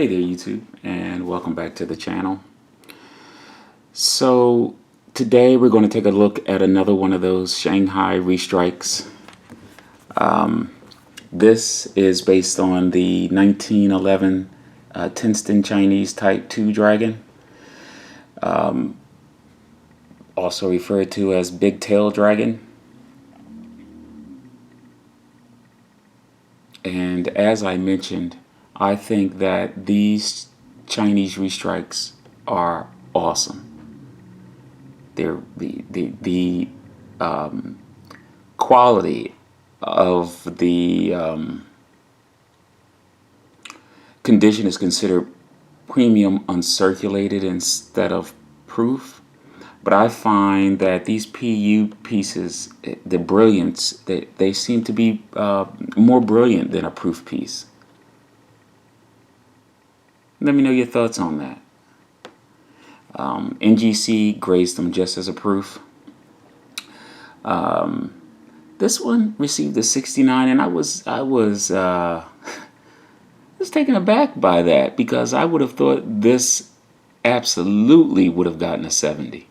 Hey there YouTube, and welcome back to the channel. So today we're going to take a look at another one of those Shanghai restrikes. This is based on the 1911 Tientsin Chinese Type 2 Dragon, also referred to as Big Tail Dragon. And as I mentioned, I think that these Chinese restrikes are awesome. They're the quality of the condition is considered premium uncirculated instead of proof. But I find that these PU pieces, the brilliance, they seem to be more brilliant than a proof piece. Let me know your thoughts on that. NGC graced them just as a proof. This one received a 69, and I was taken aback by that because I would have thought this absolutely would have gotten a 70.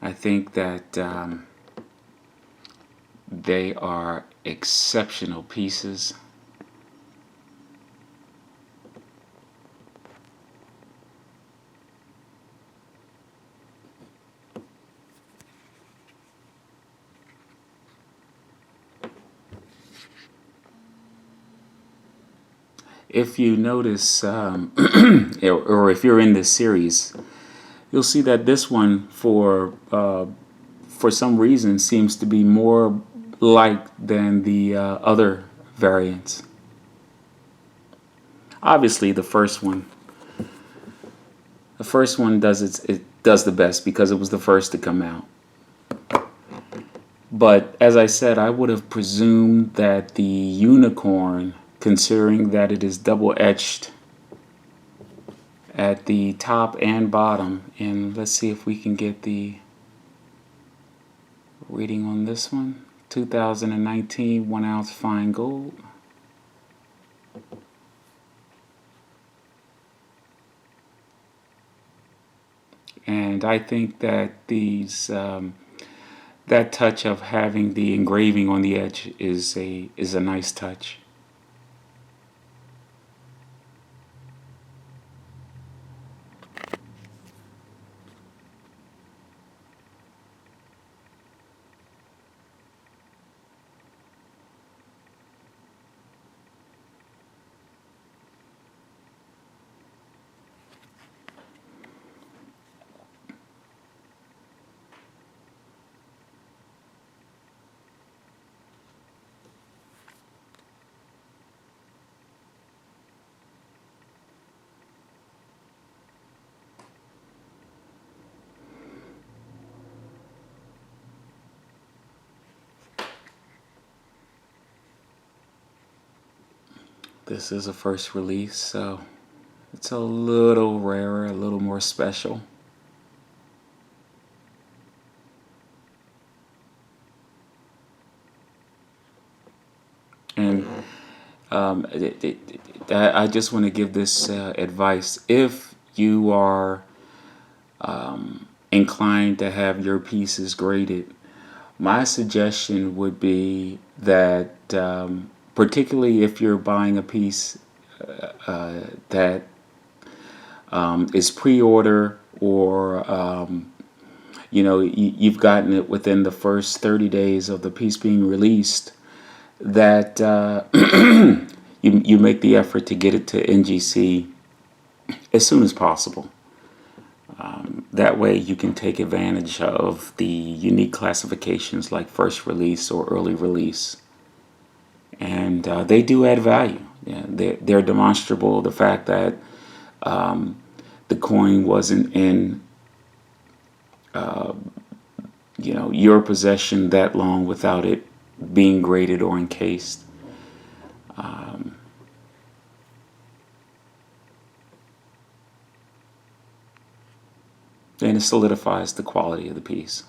I think that they are exceptional pieces. If you notice, or if you're in this series, you'll see that this one, for some reason, seems to be more liked than the other variants. Obviously, the first one does it does the best because it was the first to come out. But as I said, I would have presumed that the unicorn, considering that it is double etched at the top and bottom, and let's see if we can get the reading on this one. 2019 1 ounce fine gold. And I think that these that touch of having the engraving on the edge is a nice touch. This is a first release, so it's a little rarer, a little more special. And I just want to give this advice. If you are inclined to have your pieces graded, my suggestion would be that, particularly if you're buying a piece that is pre-order, or you've gotten it within the first 30 days of the piece being released, that you make the effort to get it to NGC as soon as possible. That way you can take advantage of the unique classifications like first release or early release. And they do add value. Yeah, they're demonstrable. The fact that the coin wasn't in your possession that long without it being graded or encased. then it solidifies the quality of the piece.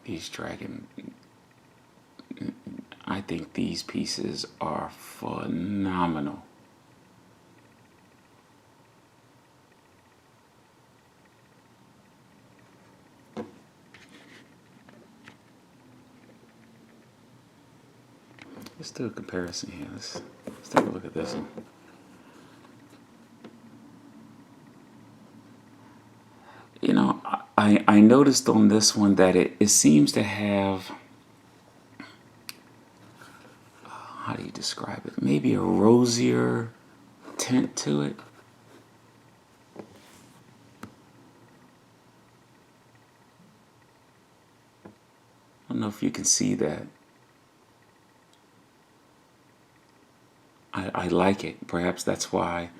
These dragon, I think these pieces are phenomenal. Let's do a comparison here. Let's take a look at this one. You know, I noticed on this one that it seems to have, how do you describe it? Maybe a rosier tint to it. I don't know if you can see that. I like it. Perhaps that's why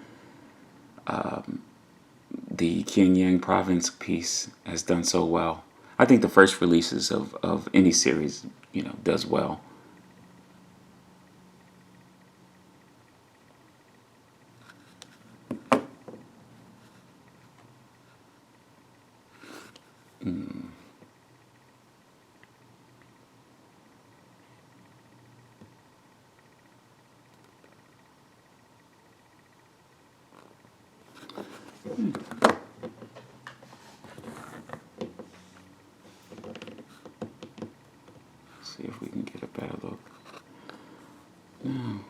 the Tientsin province piece has done so well. I think the first releases of any series, does well. See if we can get a better look. No.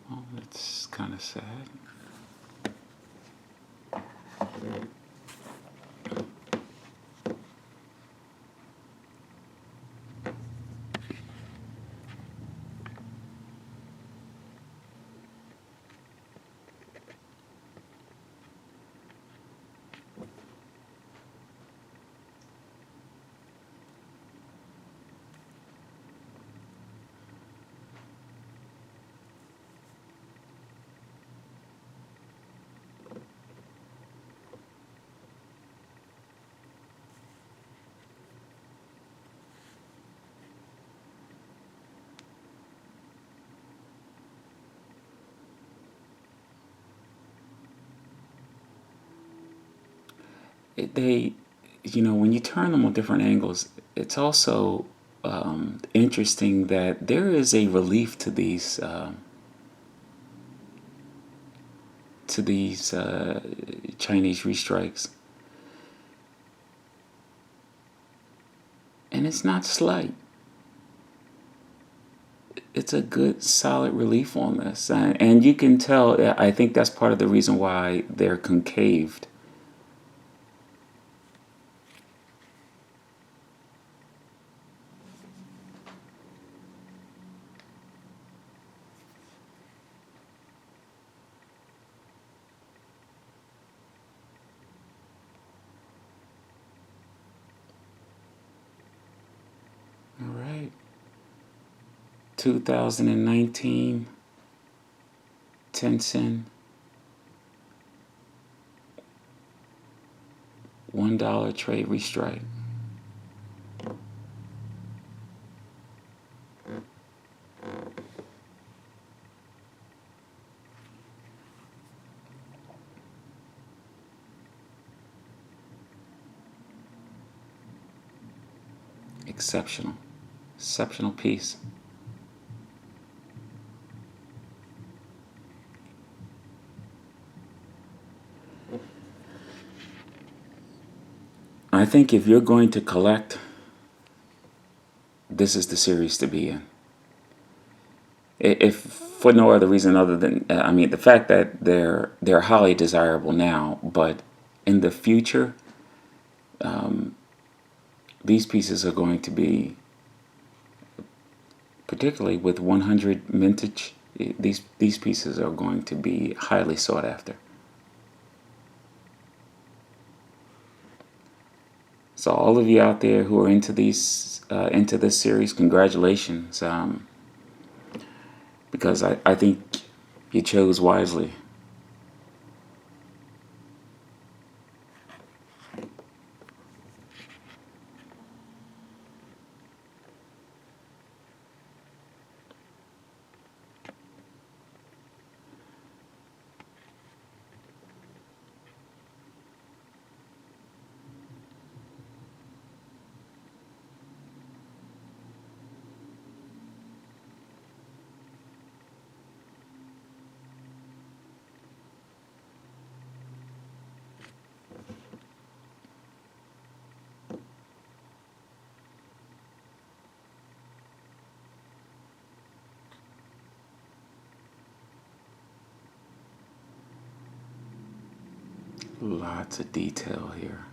Well, that's kind of sad. They, when you turn them on different angles, it's also interesting that there is a relief to these Chinese restrikes, and it's not slight. It's a good, solid relief on this, and you can tell. I think that's part of the reason why they're concaved. All right. 2019 Tientsin $1 trade restrike. Exceptional piece. I think if you're going to collect, this is the series to be in. If for no other reason other than, the fact that they're highly desirable now, but in the future, these pieces are going to be, particularly with 100 vintage, these pieces are going to be highly sought after. So all of you out there who are into this series, congratulations, because I think you chose wisely. Lots of detail here.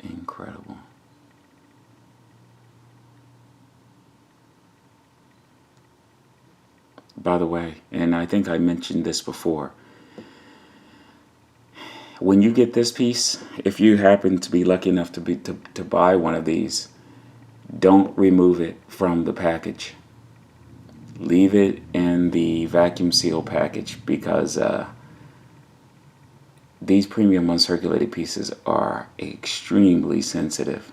Incredible. By the way, and I think I mentioned this before, when you get this piece, if you happen to be lucky enough to buy one of these, don't remove it from the package. Leave it in the vacuum seal package, because these premium uncirculated pieces are extremely sensitive.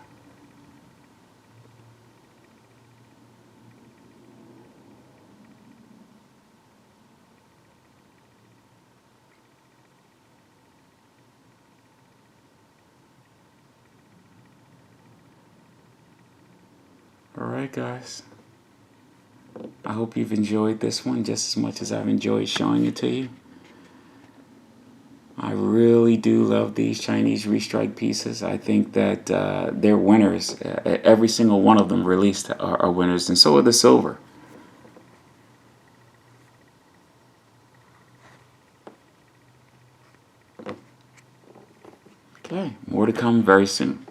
Alright guys, I hope you've enjoyed this one just as much as I've enjoyed showing it to you. I really do love these Chinese Restrike pieces. I think that they're winners. Every single one of them released are winners, and so are the silver. Okay, more to come very soon.